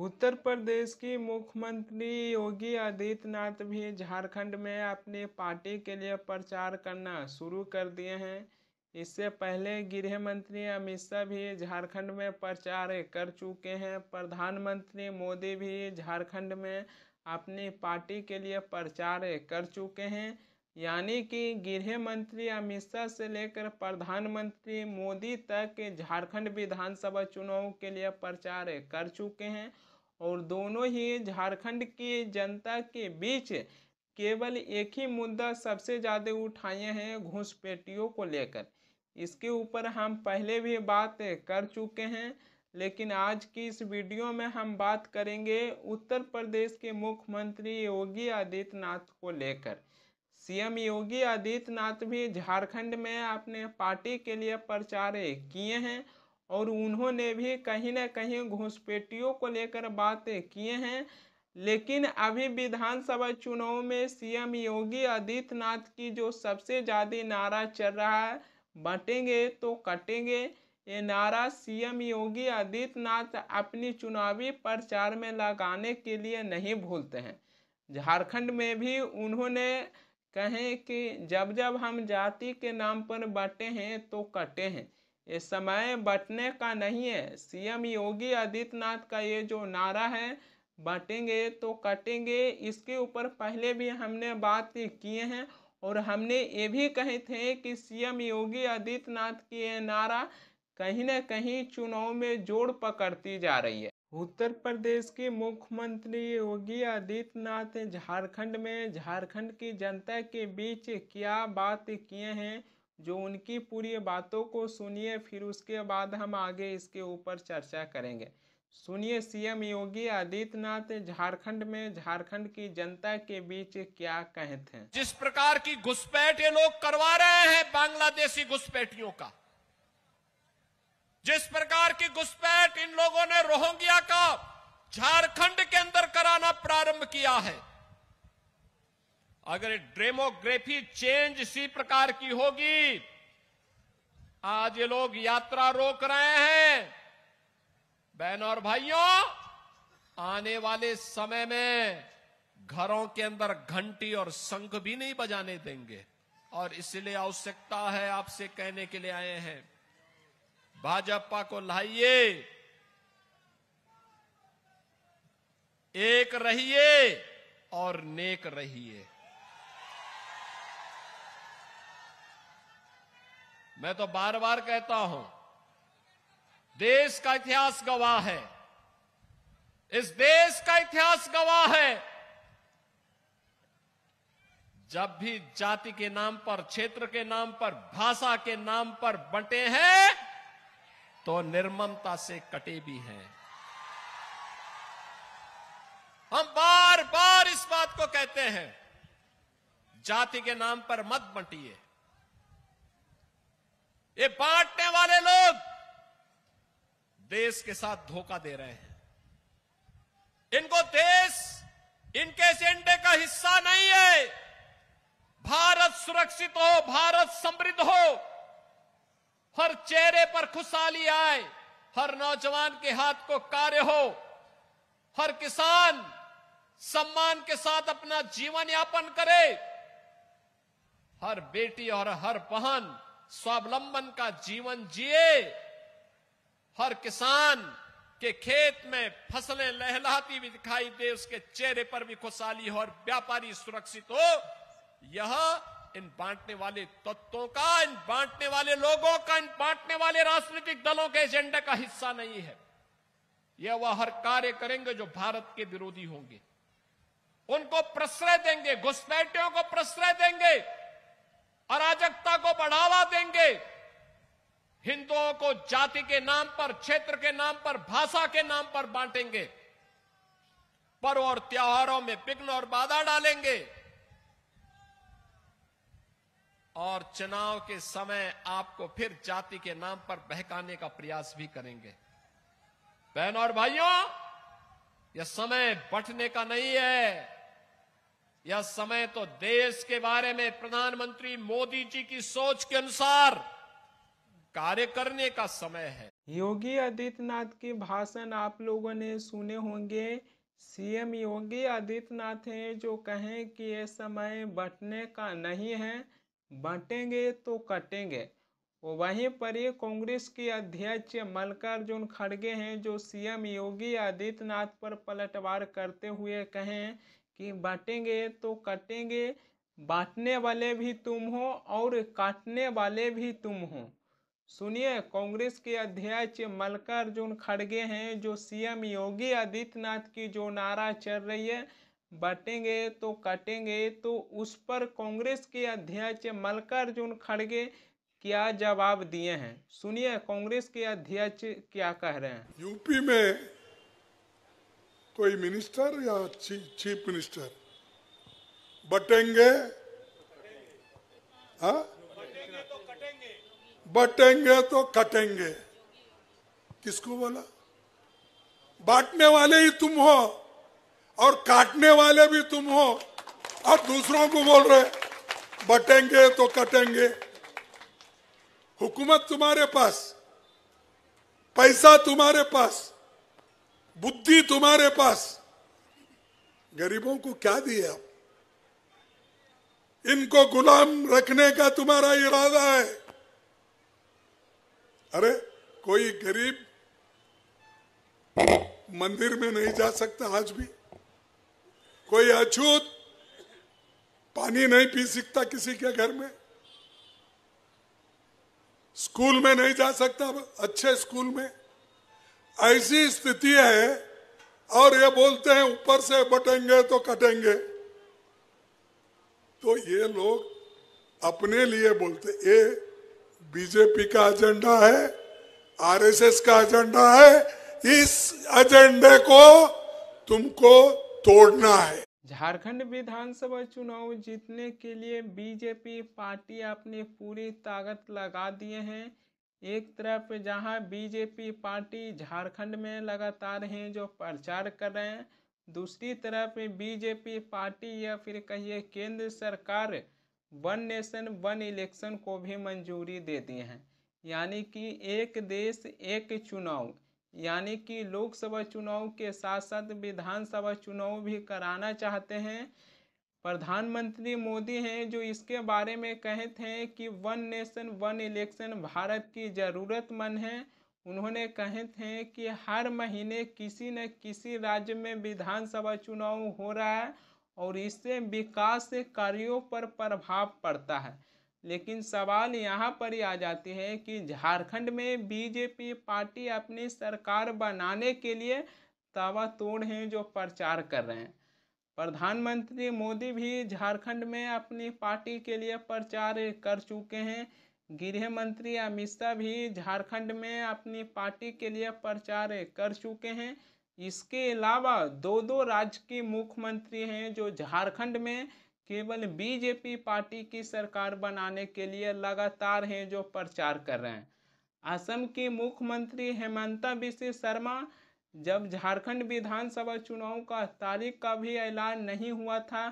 उत्तर प्रदेश की मुख्यमंत्री योगी आदित्यनाथ भी झारखंड में अपनी पार्टी के लिए प्रचार करना शुरू कर दिए हैं। इससे पहले गृह मंत्री अमित शाह भी झारखंड में प्रचार कर चुके हैं। प्रधानमंत्री मोदी भी झारखंड में अपनी पार्टी के लिए प्रचार कर चुके हैं। यानी कि गृह मंत्री अमित शाह से लेकर प्रधानमंत्री मोदी तक झारखंड विधानसभा चुनाव के लिए प्रचार कर चुके हैं और दोनों ही झारखंड की जनता के बीच केवल एक ही मुद्दा सबसे ज़्यादा उठाए हैं, घुसपैठियों को लेकर। इसके ऊपर हम पहले भी बात कर चुके हैं, लेकिन आज की इस वीडियो में हम बात करेंगे उत्तर प्रदेश के मुख्यमंत्री योगी आदित्यनाथ को लेकर। सीएम योगी आदित्यनाथ भी झारखंड में अपने पार्टी के लिए प्रचार किए हैं और उन्होंने भी कहीं ना कहीं घुसपैठियों को लेकर बातें किए हैं। लेकिन अभी विधानसभा चुनाव में सीएम योगी आदित्यनाथ की जो सबसे ज़्यादा नारा चल रहा है, बांटेंगे तो कटेंगे, ये नारा सीएम योगी आदित्यनाथ अपनी चुनावी प्रचार में लगाने के लिए नहीं भूलते हैं। झारखंड में भी उन्होंने कहें कि जब जब हम जाति के नाम पर बांटे हैं तो कटे हैं, ये समय बंटने का नहीं है। सीएम योगी आदित्यनाथ का ये जो नारा है, बांटेंगे तो कटेंगे, इसके ऊपर पहले भी हमने बात किए हैं और हमने ये भी कहे थे कि सीएम योगी आदित्यनाथ की ये नारा कहीं ना कहीं चुनाव में जोड़ पकड़ती जा रही है। उत्तर प्रदेश के मुख्यमंत्री योगी आदित्यनाथ झारखंड की जनता के बीच क्या बात किए हैं, जो उनकी पूरी बातों को सुनिए, फिर उसके बाद हम आगे इसके ऊपर चर्चा करेंगे। सुनिए सीएम योगी आदित्यनाथ झारखंड की जनता के बीच क्या कहते हैं। जिस प्रकार की घुसपैठ ये लोग करवा रहे हैं बांग्लादेशी घुसपैठियों का, जिस प्रकार की घुसपैठ इन लोगों ने रोहिंग्या का झारखंड के अंदर कराना प्रारंभ किया है, अगर डेमोग्राफी चेंज इसी प्रकार की होगी, आज ये लोग यात्रा रोक रहे हैं। बहनों और भाइयों, आने वाले समय में घरों के अंदर घंटी और शंख भी नहीं बजाने देंगे और इसलिए आवश्यकता है, आपसे कहने के लिए आए हैं, भाजपा को लाइए, एक रहिए और नेक रहिए। मैं तो बार बार कहता हूं, देश का इतिहास गवाह है, इस देश का इतिहास गवाह है, जब भी जाति के नाम पर, क्षेत्र के नाम पर, भाषा के नाम पर बंटे हैं तो निर्ममता से कटे भी हैं। हम बार बार इस बात को कहते हैं, जाति के नाम पर मत बंटिए। ये बांटने वाले लोग देश के साथ धोखा दे रहे हैं। इनको देश इनके एजेंडे का हिस्सा नहीं है। भारत सुरक्षित हो, भारत समृद्ध हो, हर चेहरे पर खुशहाली आए, हर नौजवान के हाथ को कार्य हो, हर किसान सम्मान के साथ अपना जीवन यापन करे, हर बेटी और हर बहन स्वावलंबन का जीवन जिए, हर किसान के खेत में फसलें लहलहाती भी दिखाई दे, उसके चेहरे पर भी खुशहाली हो और व्यापारी सुरक्षित हो। यह इन बांटने वाले तत्वों का, इन बांटने वाले लोगों का, इन बांटने वाले राजनीतिक दलों के एजेंडे का हिस्सा नहीं है। यह वह हर कार्य करेंगे जो भारत के विरोधी होंगे, उनको प्रश्रय देंगे, घुसपैठियों को प्रश्रय देंगे, अराजकता को बढ़ावा देंगे, हिंदुओं को जाति के नाम पर, क्षेत्र के नाम पर, भाषा के नाम पर बांटेंगे, पर्व और त्योहारों में विघ्न और बाधा डालेंगे और चुनाव के समय आपको फिर जाति के नाम पर बहकाने का प्रयास भी करेंगे। बहनों और भाइयों, यह समय बंटने का नहीं है, यह समय तो देश के बारे में प्रधानमंत्री मोदी जी की सोच के अनुसार कार्य करने का समय है। योगी आदित्यनाथ के भाषण आप लोगों ने सुने होंगे। सीएम योगी आदित्यनाथ हैं जो कहें कि ये समय बंटने का नहीं है, बांटेंगे तो कटेंगे। वहीं पर ही कांग्रेस के अध्यक्ष मल्लिकार्जुन खड़गे हैं जो सीएम योगी आदित्यनाथ पर पलटवार करते हुए कहें कि बांटेंगे तो कटेंगे, बांटने वाले भी तुम हो और काटने वाले भी तुम हो। सुनिए, कांग्रेस के अध्यक्ष मल्लिकार्जुन खड़गे हैं जो सीएम योगी आदित्यनाथ की जो नारा चल रही है बांटेंगे तो कटेंगे, तो उस पर कांग्रेस के अध्यक्ष मल्लिकार्जुन खड़गे क्या जवाब दिए हैं। सुनिए कांग्रेस के अध्यक्ष क्या कह रहे हैं। यूपी में कोई मिनिस्टर या चीफ मिनिस्टर बटेंगे, हाँ, बटेंगे तो कटेंगे, किसको बोला? बांटने वाले ही तुम हो और काटने वाले भी तुम हो, और दूसरों को बोल रहे बटेंगे तो कटेंगे। हुकूमत तुम्हारे पास, पैसा तुम्हारे पास, बुद्धि तुम्हारे पास, गरीबों को क्या दिए आप? इनको गुलाम रखने का तुम्हारा इरादा है। अरे कोई गरीब मंदिर में नहीं जा सकता आज भी, कोई अछूत पानी नहीं पी सकता किसी के घर में, स्कूल में नहीं जा सकता अच्छे स्कूल में। ऐसी स्थिति है और ये बोलते हैं ऊपर से बटेंगे तो कटेंगे। तो ये लोग अपने लिए बोलते, ये बीजेपी का एजेंडा है, आरएसएस का एजेंडा है। इस एजेंडे को तुमको तोड़ना है। झारखंड विधानसभा चुनाव जीतने के लिए बीजेपी पार्टी अपनी पूरी ताकत लगा दिए हैं। एक तरफ जहां बीजेपी पार्टी झारखंड में लगातार हैं जो प्रचार कर रहे हैं, दूसरी तरफ बीजेपी पार्टी या फिर कहिए केंद्र सरकार वन नेशन वन इलेक्शन को भी मंजूरी दे दी है। यानी कि एक देश एक चुनाव, यानी कि लोकसभा चुनाव के साथ साथ विधानसभा चुनाव भी कराना चाहते हैं। प्रधानमंत्री मोदी हैं जो इसके बारे में कहते हैं कि one nation one election Bharat की ज़रूरतमंद है। उन्होंने कहते हैं कि हर महीने किसी न किसी राज्य में विधानसभा चुनाव हो रहा है और इससे विकास कार्यों पर प्रभाव पड़ता है। लेकिन सवाल यहाँ पर ही आ जाती है कि झारखंड में बीजेपी पार्टी अपनी सरकार बनाने के लिए ताबड़तोड़ हैं जो प्रचार कर रहे हैं। प्रधानमंत्री मोदी भी झारखंड में अपनी पार्टी के लिए प्रचार कर चुके हैं। गृह मंत्री अमित शाह भी झारखंड में अपनी पार्टी के लिए प्रचार कर चुके हैं। इसके अलावा दो राज्य के मुख्यमंत्री हैं जो झारखंड में केवल बीजेपी पार्टी की सरकार बनाने के लिए लगातार हैं जो प्रचार कर रहे हैं। असम के मुख्यमंत्री हेमंता बिस्वा शर्मा, जब झारखंड विधानसभा चुनाव का तारीख का भी ऐलान नहीं हुआ था,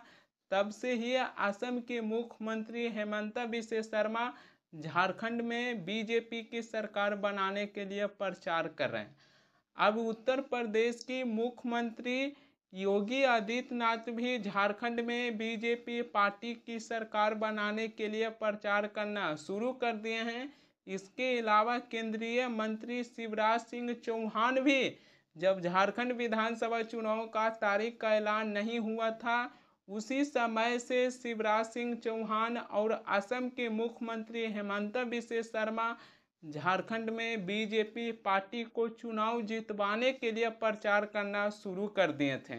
तब से ही असम के मुख्यमंत्री हेमंता बिस्वा शर्मा झारखंड में बीजेपी की सरकार बनाने के लिए प्रचार कर रहे हैं। अब उत्तर प्रदेश की मुख्यमंत्री योगी आदित्यनाथ भी झारखंड में बीजेपी पार्टी की सरकार बनाने के लिए प्रचार करना शुरू कर दिए हैं। इसके अलावा केंद्रीय मंत्री शिवराज सिंह चौहान भी, जब झारखंड विधानसभा चुनाव का तारीख का ऐलान नहीं हुआ था, उसी समय से शिवराज सिंह चौहान और असम के मुख्यमंत्री हेमंता बिस्वा शर्मा झारखंड में बीजेपी पार्टी को चुनाव जितवाने के लिए प्रचार करना शुरू कर दिए थे।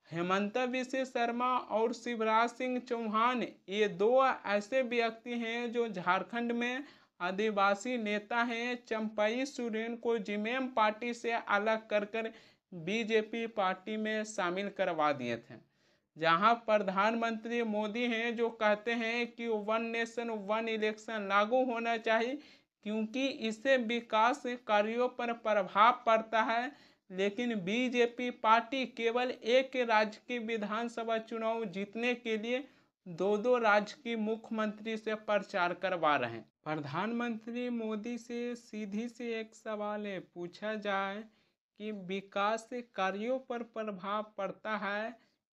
हेमंता बिस्वा शर्मा और शिवराज सिंह चौहान ये दो ऐसे व्यक्ति हैं जो झारखंड में आदिवासी नेता हैं। चंपई सोरेन को जीएमएम पार्टी से अलग कर बीजेपी पार्टी में शामिल करवा दिए थे। जहां प्रधानमंत्री मोदी हैं जो कहते हैं कि वन नेशन वन इलेक्शन लागू होना चाहिए क्योंकि इससे विकास कार्यों पर प्रभाव पड़ता है। लेकिन बीजेपी पार्टी केवल एक राज्य की विधानसभा चुनाव जीतने के लिए दो राज्य की मुख्यमंत्री से प्रचार करवा रहे हैं। प्रधानमंत्री मोदी से सीधी से एक सवाल है पूछा जाए कि विकास से कार्यों पर प्रभाव पड़ता है,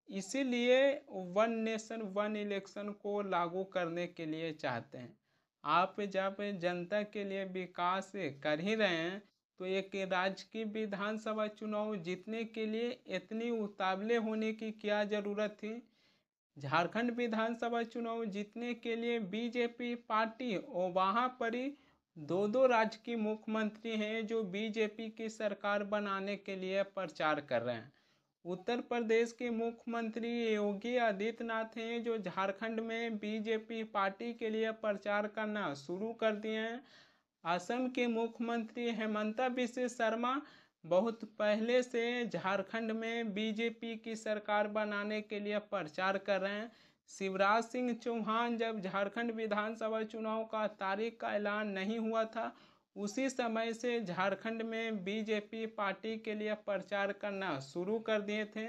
इसीलिए वन नेशन वन इलेक्शन को लागू करने के लिए चाहते हैं। आप जब जनता के लिए विकास कर ही रहे हैं तो एक राज्य की विधानसभा चुनाव जीतने के लिए इतनी उतावले होने की क्या ज़रूरत थी। झारखंड विधानसभा चुनाव जीतने के लिए बीजेपी पार्टी और वहाँ पर ही दो दो राज्य की मुख्यमंत्री हैं जो बीजेपी की सरकार बनाने के लिए प्रचार कर रहे हैं। उत्तर प्रदेश के मुख्यमंत्री योगी आदित्यनाथ हैं जो झारखंड में बीजेपी पार्टी के लिए प्रचार करना शुरू कर दिए हैं। असम के मुख्यमंत्री हेमंता बिस्वा शर्मा बहुत पहले से झारखंड में बीजेपी की सरकार बनाने के लिए प्रचार कर रहे हैं। शिवराज सिंह चौहान जब झारखंड विधानसभा चुनाव का तारीख का ऐलान नहीं हुआ था, उसी समय से झारखंड में बीजेपी पार्टी के लिए प्रचार करना शुरू कर दिए थे।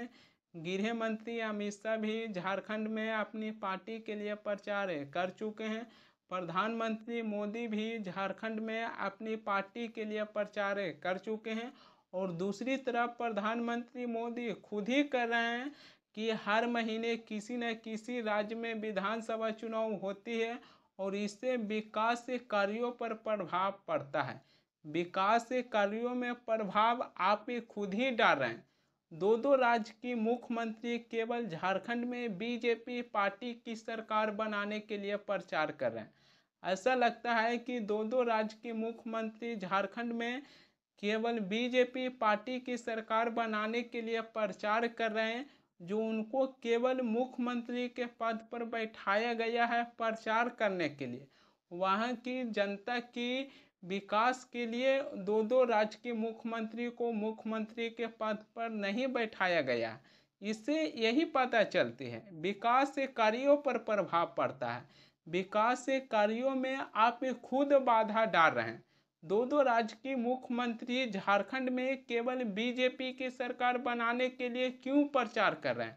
गृह मंत्री अमित शाह भी झारखंड में अपनी पार्टी के लिए प्रचार कर चुके हैं। प्रधानमंत्री मोदी भी झारखंड में अपनी पार्टी के लिए प्रचार कर चुके हैं। और दूसरी तरफ प्रधानमंत्री मोदी खुद ही कर रहे हैं कि हर महीने किसी न किसी राज्य में विधानसभा चुनाव होती है और इससे विकास के कार्यों पर प्रभाव पड़ता है। विकास के कार्यों में प्रभाव आप ही खुद ही डाल रहे हैं। दो दो राज्य की मुख्यमंत्री केवल झारखंड में बीजेपी पार्टी की सरकार बनाने के लिए प्रचार कर रहे हैं। ऐसा लगता है कि दो दो राज्य के मुख्यमंत्री झारखंड में केवल बीजेपी पार्टी की सरकार बनाने के लिए प्रचार कर रहे हैं, जो उनको केवल मुख्यमंत्री के पद पर बैठाया गया है प्रचार करने के लिए। वहाँ की जनता की विकास के लिए दो दो राज्य के मुख्यमंत्री को मुख्यमंत्री के पद पर नहीं बैठाया गया। इससे यही पता चलती है विकास से कार्यों पर प्रभाव पड़ता है। विकास से कार्यों में आप खुद बाधा डाल रहे हैं। दो दो राज्य की मुख्यमंत्री झारखंड में केवल बीजेपी की सरकार बनाने के लिए क्यों प्रचार कर रहे हैं?